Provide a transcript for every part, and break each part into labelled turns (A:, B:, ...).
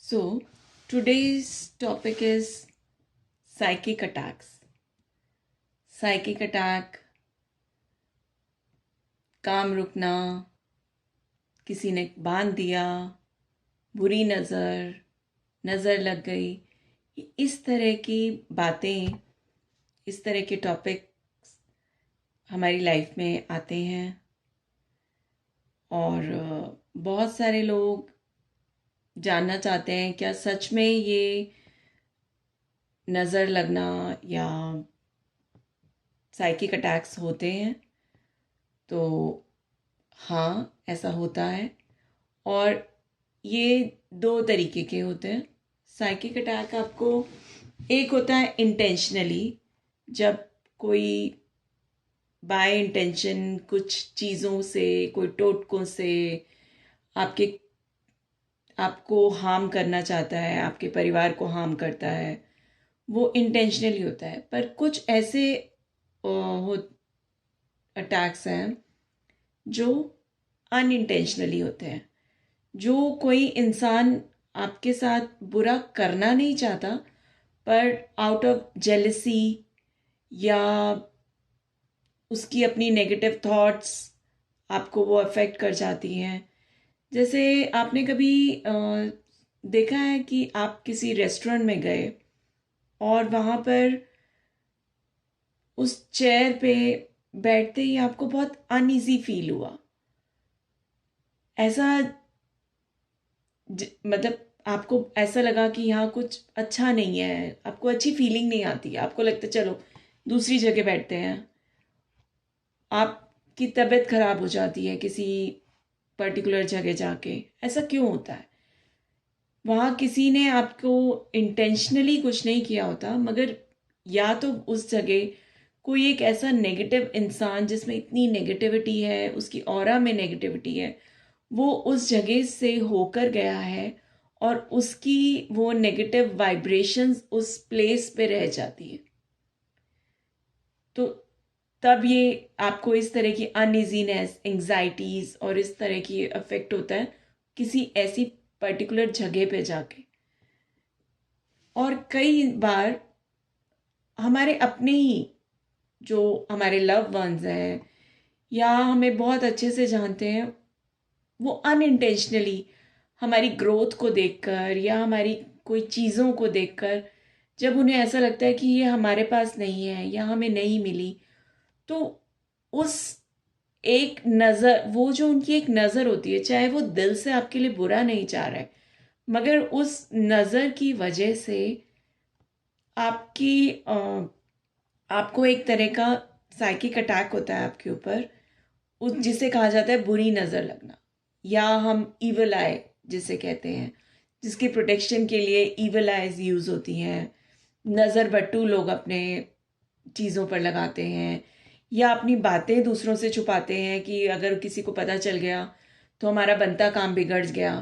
A: So, today's topic is psychic attacks. Psychic attack, काम रुकना, किसी ने बांध दिया, बुरी नज़र, नज़र लग गई, इस तरह की बातें, इस तरह के टॉपिक हमारी लाइफ में आते हैं और बहुत सारे लोग जानना चाहते हैं क्या सच में ये नज़र लगना या साइकिक अटैक्स होते हैं। तो हाँ, ऐसा होता है और ये दो तरीके के होते हैं। साइकिक अटैक आपको एक होता है इंटेंशनली, जब कोई बाय इंटेंशन कुछ चीज़ों से, कोई टोटकों से आपके आपको हार्म करना चाहता है, आपके परिवार को हार्म करता है, वो इंटेंशनली होता है। पर कुछ ऐसे हो अटैक्स हैं जो अनइंटेंशनली होते हैं, जो कोई इंसान आपके साथ बुरा करना नहीं चाहता, पर आउट ऑफ जेलसी या उसकी अपनी नेगेटिव थॉट्स आपको वो अफेक्ट कर जाती हैं। जैसे आपने कभी देखा है कि आप किसी रेस्टोरेंट में गए और वहाँ पर उस चेयर पे बैठते ही आपको बहुत अनईजी फील हुआ। ऐसा मतलब आपको ऐसा लगा कि यहाँ कुछ अच्छा नहीं है, आपको अच्छी फीलिंग नहीं आती, आपको लगता है चलो दूसरी जगह बैठते हैं। आपकी तबीयत खराब हो जाती है किसी पर्टिकुलर जगह जाके। ऐसा क्यों होता है? वहाँ किसी ने आपको इंटेंशनली कुछ नहीं किया होता, मगर या तो उस जगह कोई एक ऐसा नेगेटिव इंसान जिसमें इतनी नेगेटिविटी है, उसकी ऑरा में नेगेटिविटी है, वो उस जगह से होकर गया है और उसकी वो नेगेटिव वाइब्रेशंस उस प्लेस पे रह जाती है। तो तब ये आपको इस तरह की अनइजीनेस, एंग्जाइटीज और इस तरह की अफेक्ट होता है किसी ऐसी पर्टिकुलर जगह पे जाके। और कई बार हमारे अपने ही जो हमारे लव वंस हैं या हमें बहुत अच्छे से जानते हैं, वो अनइंटेंशनली हमारी ग्रोथ को देखकर या हमारी कोई चीज़ों को देखकर जब उन्हें ऐसा लगता है कि ये हमारे पास नहीं है या हमें नहीं मिली, तो उस एक नज़र, वो जो उनकी एक नज़र होती है, चाहे वो दिल से आपके लिए बुरा नहीं चाह रहा है, मगर उस नज़र की वजह से आपकी आपको एक तरह का साइकिक अटैक होता है आपके ऊपर, उस जिसे कहा जाता है बुरी नज़र लगना, या हम ईवल आई जिसे कहते हैं, जिसकी प्रोटेक्शन के लिए ईवल आइज यूज़ होती हैं। नज़र बट्टू लोग अपने चीज़ों पर लगाते हैं या अपनी बातें दूसरों से छुपाते हैं कि अगर किसी को पता चल गया तो हमारा बनता काम बिगड़ गया।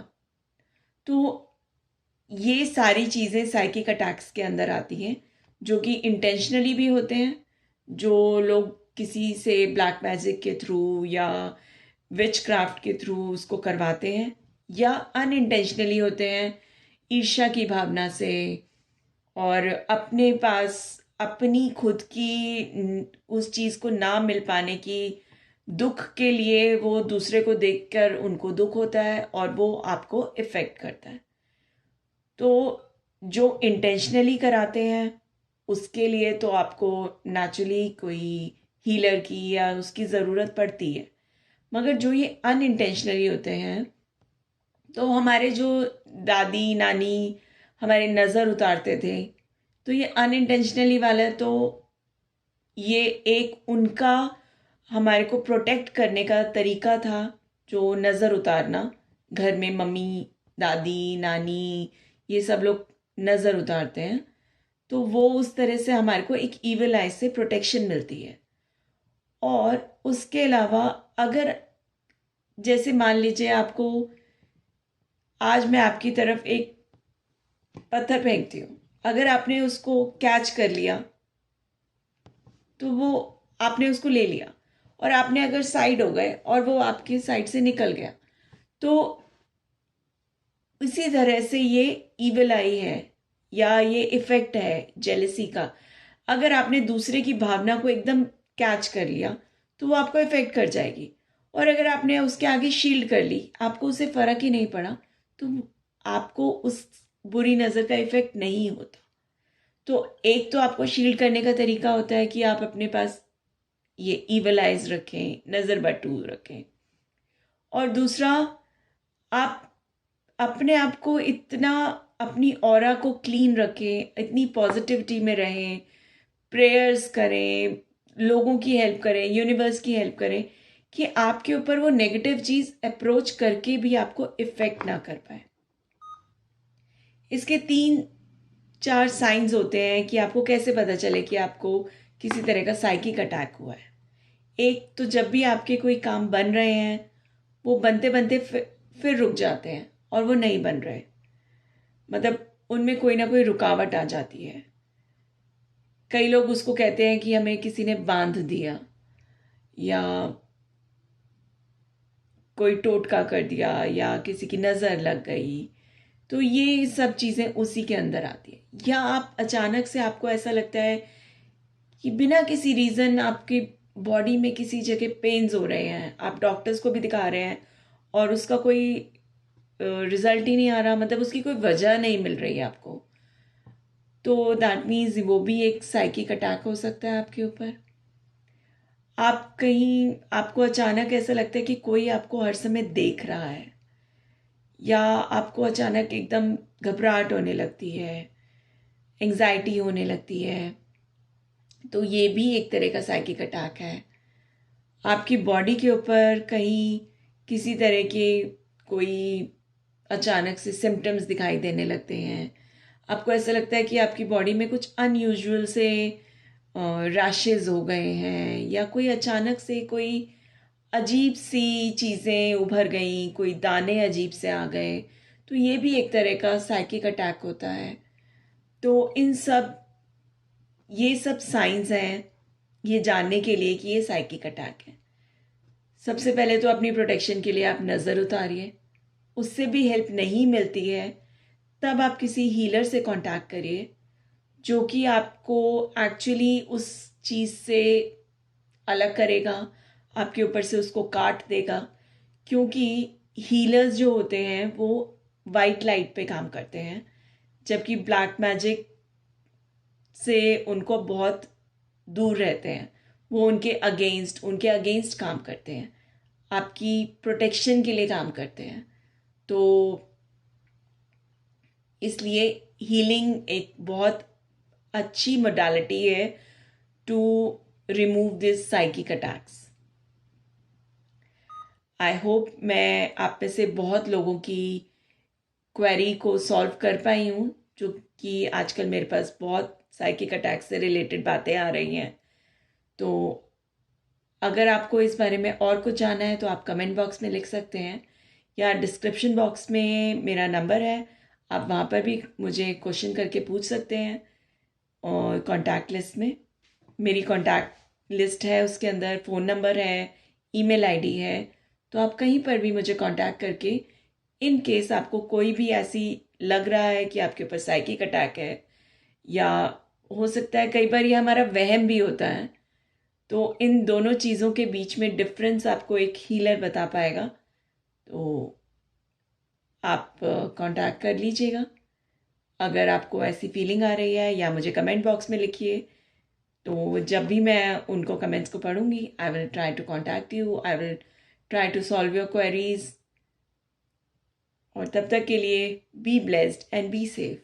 A: तो ये सारी चीज़ें साइकिक अटैक्स के अंदर आती हैं, जो कि इंटेंशनली भी होते हैं, जो लोग किसी से ब्लैक मैजिक के थ्रू या विच क्राफ्ट के थ्रू उसको करवाते हैं, या अनइंटेंशनली होते हैं ईर्ष्या की भावना से और अपने पास अपनी खुद की उस चीज़ को ना मिल पाने की दुख के लिए वो दूसरे को देखकर उनको दुख होता है और वो आपको इफ़ेक्ट करता है। तो जो इंटेंशनली कराते हैं उसके लिए तो आपको नेचुरली कोई हीलर की या उसकी ज़रूरत पड़ती है, मगर जो ये अनइंटेंशनली होते हैं, तो हमारे जो दादी नानी हमारे नज़र उतारते थे, तो ये अनइंटेंशनली वाला तो ये एक उनका हमारे को प्रोटेक्ट करने का तरीका था, जो नज़र उतारना। घर में मम्मी, दादी, नानी, ये सब लोग नज़र उतारते हैं, तो वो उस तरह से हमारे को एक ईवल आई से प्रोटेक्शन मिलती है। और उसके अलावा अगर जैसे मान लीजिए आपको, आज मैं आपकी तरफ एक पत्थर फेंकती हूँ, अगर आपने उसको कैच कर लिया तो वो आपने उसको ले लिया, और आपने अगर साइड हो गए और वो आपके साइड से निकल गया, तो उसी तरह से ये ईविल आई है या ये इफेक्ट है जेलसी का। अगर आपने दूसरे की भावना को एकदम कैच कर लिया तो वो आपको इफेक्ट कर जाएगी, और अगर आपने उसके आगे शील्ड कर ली, आपको उससे फर्क ही नहीं पड़ा, तो आपको उस बुरी नज़र का इफेक्ट नहीं होता। तो एक तो आपको शील्ड करने का तरीका होता है कि आप अपने पास ये ईवल आइज रखें, नज़र बटूल रखें, और दूसरा आप अपने आप को इतना, अपनी ऑरा को क्लीन रखें, इतनी पॉजिटिविटी में रहें, प्रेयर्स करें, लोगों की हेल्प करें, यूनिवर्स की हेल्प करें, कि आपके ऊपर वो नेगेटिव चीज़ अप्रोच करके भी आपको इफ़ेक्ट ना कर पाए। इसके 3-4 साइंस होते हैं कि आपको कैसे पता चले कि आपको किसी तरह का साइकिक अटैक हुआ है। एक तो जब भी आपके कोई काम बन रहे हैं, वो बनते बनते फिर रुक जाते हैं और वो नहीं बन रहे, मतलब उनमें कोई ना कोई रुकावट आ जाती है। कई लोग उसको कहते हैं कि हमें किसी ने बांध दिया या कोई टोटका कर दिया या किसी की नज़र लग गई, तो ये सब चीज़ें उसी के अंदर आती है। या आप अचानक से आपको ऐसा लगता है कि बिना किसी रीज़न आपकी बॉडी में किसी जगह पेन्स हो रहे हैं, आप डॉक्टर्स को भी दिखा रहे हैं और उसका कोई रिजल्ट ही नहीं आ रहा, मतलब उसकी कोई वजह नहीं मिल रही है आपको, तो दैट मीन्स वो भी एक साइकिक अटैक हो सकता है आपके ऊपर। आप कहीं, आपको अचानक ऐसा लगता है कि कोई आपको हर समय देख रहा है, या आपको अचानक एकदम घबराहट होने लगती है, एंजाइटी होने लगती है, तो ये भी एक तरह का साइकिक अटैक है। आपकी बॉडी के ऊपर कहीं किसी तरह के कोई अचानक से सिम्टम्स दिखाई देने लगते हैं, आपको ऐसा लगता है कि आपकी बॉडी में कुछ अनयूजुअल से रैशेस हो गए हैं, या कोई अचानक से कोई अजीब सी चीज़ें उभर गई, कोई दाने अजीब से आ गए, तो ये भी एक तरह का साइकिक अटैक होता है। तो ये सब साइंस हैं ये जानने के लिए कि ये साइकिक अटैक है। सबसे पहले तो अपनी प्रोटेक्शन के लिए आप नज़र उतारिए, उससे भी हेल्प नहीं मिलती है तब आप किसी हीलर से कांटेक्ट करिए, जो कि आपको एक्चुअली उस चीज़ से अलग करेगा, आपके ऊपर से उसको काट देगा। क्योंकि हीलर्स जो होते हैं वो वाइट लाइट पे काम करते हैं, जबकि ब्लैक मैजिक से उनको बहुत दूर रहते हैं, वो उनके अगेंस्ट काम करते हैं, आपकी प्रोटेक्शन के लिए काम करते हैं। तो इसलिए हीलिंग एक बहुत अच्छी मोडालिटी है to remove this psychic attacks. I hope मैं आप में से बहुत लोगों की क्वेरी को सॉल्व कर पाई हूँ, जो कि आजकल मेरे पास बहुत साइकिक अटैक से रिलेटेड बातें आ रही हैं। तो अगर आपको इस बारे में और कुछ जानना है तो आप कमेंट बॉक्स में लिख सकते हैं, या डिस्क्रिप्शन बॉक्स में मेरा नंबर है, आप वहाँ पर भी मुझे क्वेश्चन करके पूछ सकते हैं। और कॉन्टैक्ट लिस्ट में मेरी कॉन्टैक्ट लिस्ट है, उसके अंदर फ़ोन नंबर है, ईमेल आईडी है, तो आप कहीं पर भी मुझे कांटेक्ट करके, इन केस आपको कोई भी ऐसी लग रहा है कि आपके ऊपर साइकिक अटैक है, या हो सकता है कई बार ये हमारा वहम भी होता है, तो इन दोनों चीज़ों के बीच में डिफरेंस आपको एक हीलर बता पाएगा, तो आप कांटेक्ट कर लीजिएगा। अगर आपको ऐसी फीलिंग आ रही है, या मुझे कमेंट बॉक्स में लिखिए, तो जब भी मैं उनको कमेंट्स को पढ़ूंगी, I will try to contact you, I will try to solve your queries. और तब तक के लिए be blessed and be safe.